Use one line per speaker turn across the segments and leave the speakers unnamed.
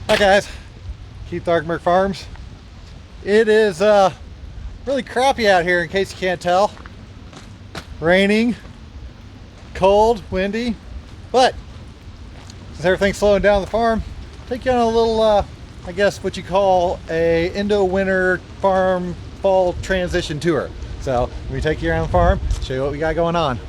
Hi guys, Keith Darkenberg Farms. It is really crappy out here in case you can't tell. Raining, cold, windy, but since everything's slowing down the farm, take you on a little, I guess what you call a Indo-winter farm fall transition tour. So let me take you around the farm, show you what we got going on.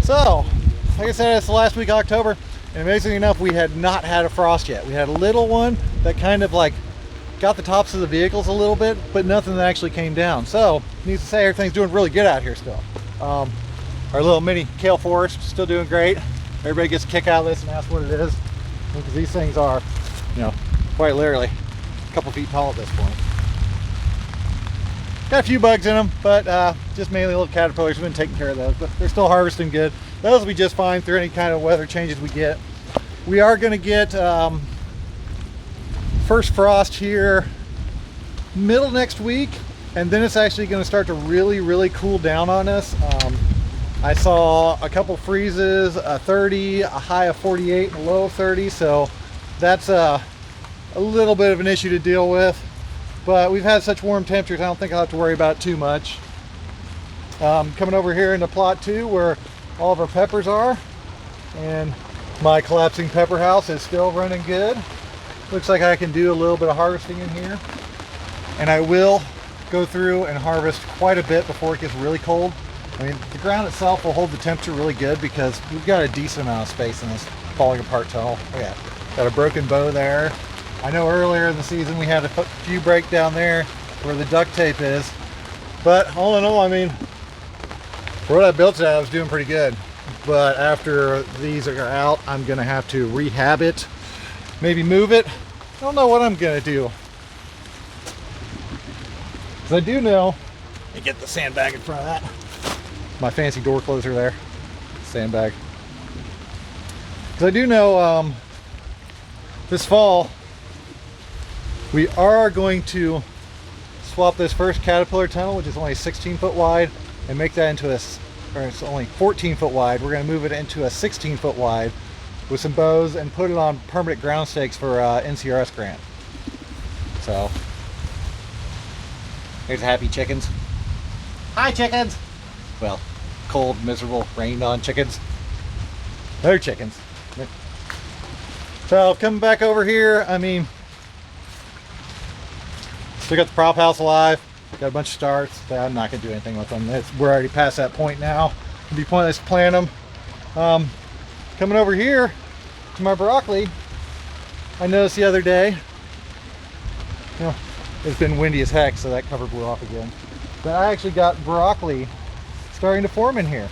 So, like I said, it's the last week of October, and amazingly enough, we had not had a frost yet. We had a little one that kind of like got the tops of the vehicles a little bit, but nothing that actually came down. So, needs to say everything's doing really good out here still. Our little mini kale forest still doing great. Everybody gets a kick out of this and asks what it is, because these things are, you know, quite literally a couple feet tall at this point. Got a few bugs in them, but just mainly little caterpillars. We've been taking care of those, but they're still harvesting good. Those will be just fine through any kind of weather changes we get. We are going to get first frost here middle next week, and then it's actually going to start to really cool down on us. I saw a couple freezes, a 30, a high of 48, and a low of 30, so that's a little bit of an issue to deal with. But we've had such warm temperatures, I don't think I'll have to worry about it too much. Coming over here into plot 2 where all of our peppers are, and my collapsing pepper house is still running good. Looks like I can do a little bit of harvesting in here, and I will go through and harvest quite a bit before it gets really cold. I mean, the ground itself will hold the temperature really good because we've got a decent amount of space in this falling apart tunnel. Yeah, got a broken bow there. I know earlier in the season we had a few break down there where the duct tape is, but all in all, I mean, for what I built it, I was doing pretty good. But after these are out, I'm gonna have to rehab it, maybe move it. I don't know what I'm gonna do. Because I do know, let me get the sandbag in front of that. My fancy door closer there, sandbag. Because I do know this fall, we are going to swap this first caterpillar tunnel, which is only 16 foot wide, and make that into or it's only 14 foot wide. We're going to move it into a 16 foot wide with some bows and put it on permanent ground stakes for NCRS grant. So, here's happy chickens. Hi chickens! Well, cold, miserable, rained on chickens. They're chickens. So, coming back over here, I mean, still got the prop house alive, got a bunch of starts. I'm not going to do anything with them. We're already past that point now. It'd be pointless to plant them. Coming over here to my broccoli, I noticed the other day, you know, it's been windy as heck, so that cover blew off again. But I actually got broccoli starting to form in here.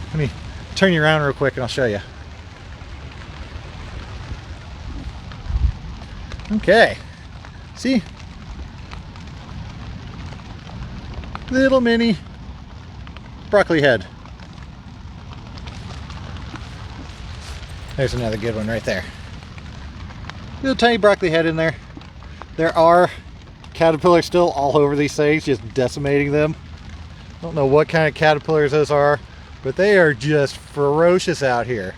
Let me turn you around real quick and I'll show you. Okay. See? Little mini broccoli head. There's another good one right there. Little tiny broccoli head in there. There are caterpillars still all over these things, just decimating them. I don't know what kind of caterpillars those are, but they are just ferocious out here.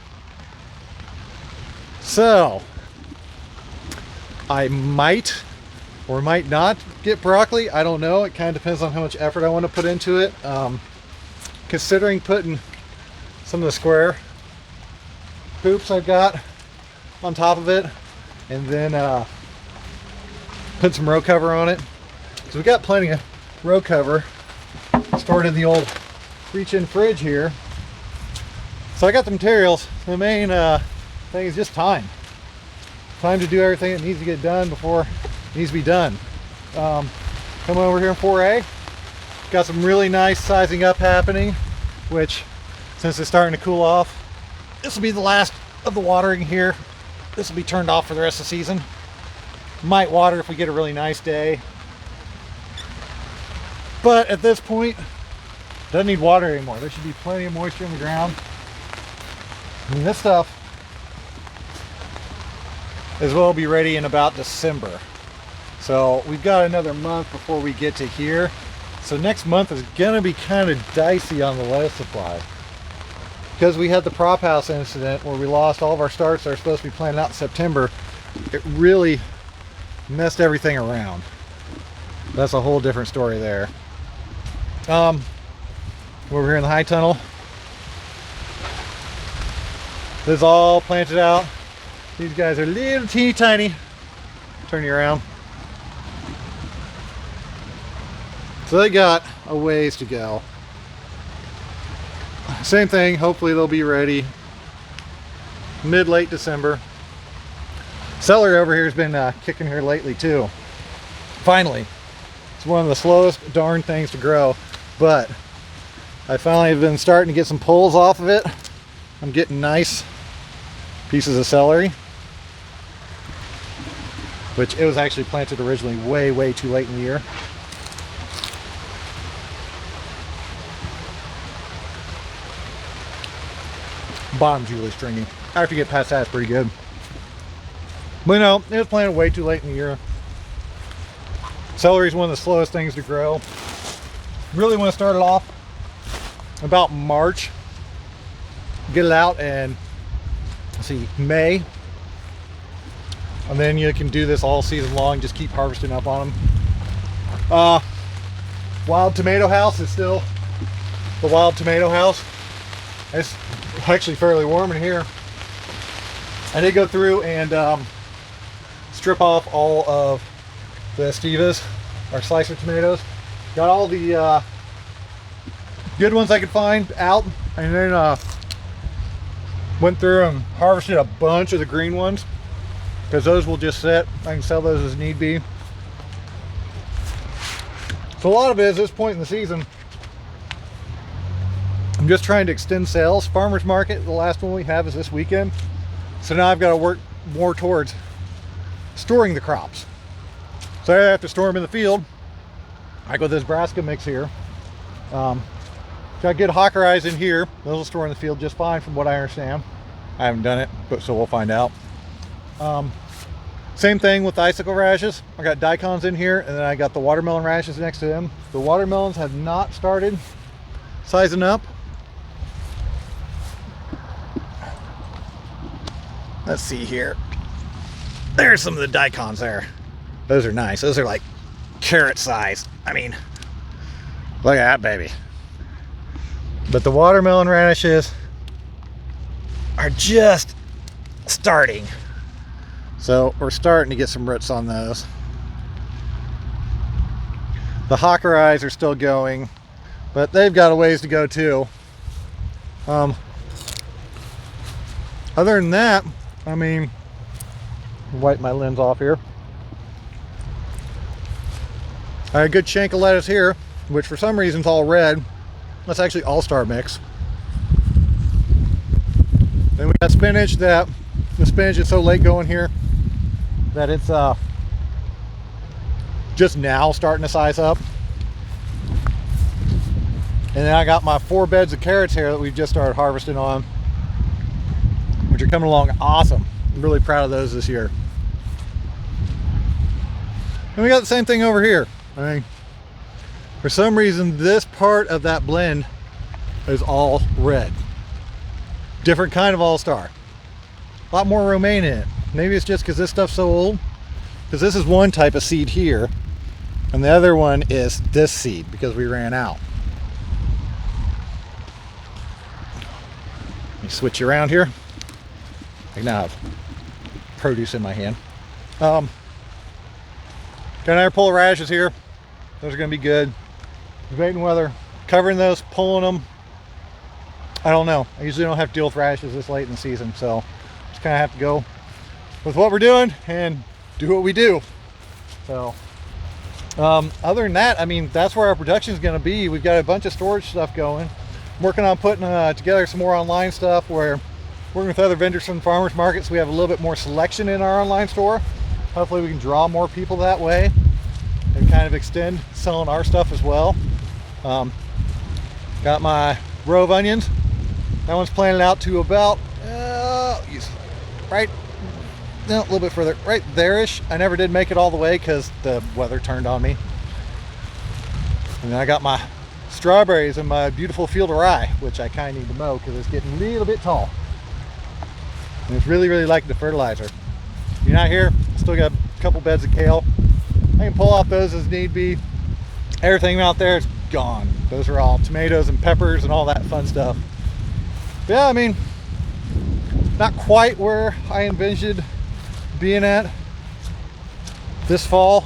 So, I might or might not get broccoli. I don't know. It kind of depends on how much effort I want to put into it. Considering putting some of the square hoops I've got on top of it, and then put some row cover on it. So we got plenty of row cover stored in the old reach-in fridge here. So I got the materials. The main thing is just time. Time to do everything that needs to get done before it needs to be done. Coming over here in 4A, got some really nice sizing up happening, which since it's starting to cool off, this will be the last of the watering here. This will be turned off for the rest of the season. Might water if we get a really nice day. But at this point, doesn't need water anymore. There should be plenty of moisture in the ground. I mean, this stuff as well be ready in about December. So we've got another month before we get to here. So next month is gonna be kind of dicey on the lettuce supply, because we had the prop house incident where we lost all of our starts that are supposed to be planted out in September. It really messed everything around. That's a whole different story there. Over here in the high tunnel, this is all planted out. These guys are little teeny tiny. Turn you around. So they got a ways to go. Same thing, hopefully they'll be ready mid-late December. Celery over here has been kicking here lately too. Finally. It's one of the slowest darn things to grow, but I finally have been starting to get some pulls off of it. I'm getting nice pieces of celery, which it was actually planted originally way too late in the year. Bottom's usually stringy. After you get past that, it's pretty good. But no, it was planted way too late in the year. Celery is one of the slowest things to grow. Really want to start it off about March. Get it out in, let's see, May. And then you can do this all season long. Just keep harvesting up on them. Wild tomato house is still the wild tomato house. It's actually fairly warm in here. I did go through and strip off all of the Estivas, our slicer tomatoes. Got all the good ones I could find out, and then went through and harvested a bunch of the green ones, because those will just sit. I can sell those as need be. So a lot of it is this point in the season, I'm just trying to extend sales. Farmers market, the last one we have is this weekend. So now I've got to work more towards storing the crops. So I have to store them in the field. I go with this Brassica mix here. Got good hawker eyes in here. Those will store in the field just fine from what I understand. I haven't done it, but so we'll find out. Same thing with icicle radishes. I got daikons in here, and then I got the watermelon radishes next to them. The watermelons have not started sizing up. Let's see here. There's some of the daikons there. Those are nice. Those are like carrot size. I mean, look at that baby. But the watermelon radishes are just starting. So we're starting to get some roots on those. The hawker eyes are still going, but they've got a ways to go too. Other than that, I mean, wipe my lens off here. I had a good shank of lettuce here, which for some reason is all red. That's actually all-star mix. Then we got spinach. The spinach is so late going here that it's just now starting to size up. And then I got my 4 beds of carrots here that we've just started harvesting on, which are coming along awesome. I'm really proud of those this year. And we got the same thing over here. I mean, for some reason, this part of that blend is all red. Different kind of all-star. A lot more romaine in it. Maybe it's just because this stuff's so old. Because this is one type of seed here, and the other one is this seed because we ran out. Let me switch you around here. I now have produce in my hand. Got another pull of radishes here. Those are going to be good. Debating whether covering those, pulling them, I don't know. I usually don't have to deal with radishes this late in the season, so just kind of have to go with what we're doing and do what we do. So other than that, I mean, that's where our production is going to be. We've got a bunch of storage stuff going. I'm working on putting together some more online stuff, where working with other vendors from farmers markets, we have a little bit more selection in our online store. Hopefully we can draw more people that way and kind of extend selling our stuff as well. Got my row of onions. That one's planted out to about right, no, a little bit further, right there-ish. I never did make it all the way because the weather turned on me. And then I got my strawberries and my beautiful field of rye, which I kind of need to mow because it's getting a little bit tall. And it's really, really like the fertilizer. You're not here, still got a couple beds of kale. I can pull off those as need be. Everything out there is gone. Those are all tomatoes and peppers and all that fun stuff. But yeah, I mean, not quite where I envisioned being at this fall.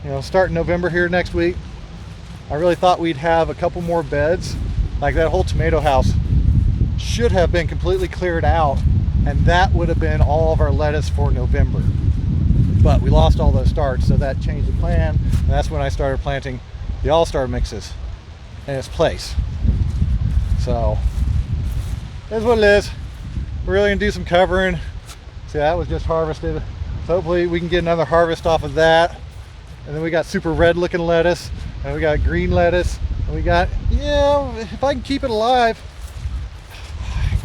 You know, starting November here next week. I really thought we'd have a couple more beds. Like that whole tomato house should have been completely cleared out, and that would have been all of our lettuce for November. But we lost all those starts, so that changed the plan, and that's when I started planting the all-star mixes in its place. So that's what it is. We're really gonna do some covering. See, that was just harvested, so hopefully we can get another harvest off of that. And then we got super red looking lettuce, and we got green lettuce, and we got, you know, if I can keep it alive,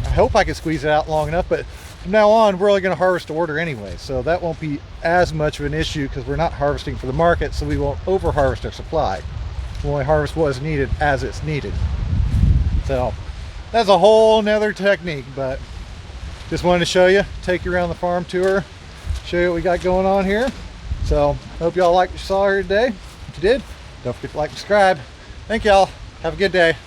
I hope I can squeeze it out long enough. But from now on, we're only going to harvest to order anyway, so that won't be as much of an issue because we're not harvesting for the market, so we won't over harvest our supply. We'll only harvest what is needed as it's needed. So that's a whole nother technique, but just wanted to show you, take you around the farm tour, show you what we got going on here. So hope y'all liked what you saw here today. If you did, don't forget to like and subscribe. Thank y'all. Have a good day.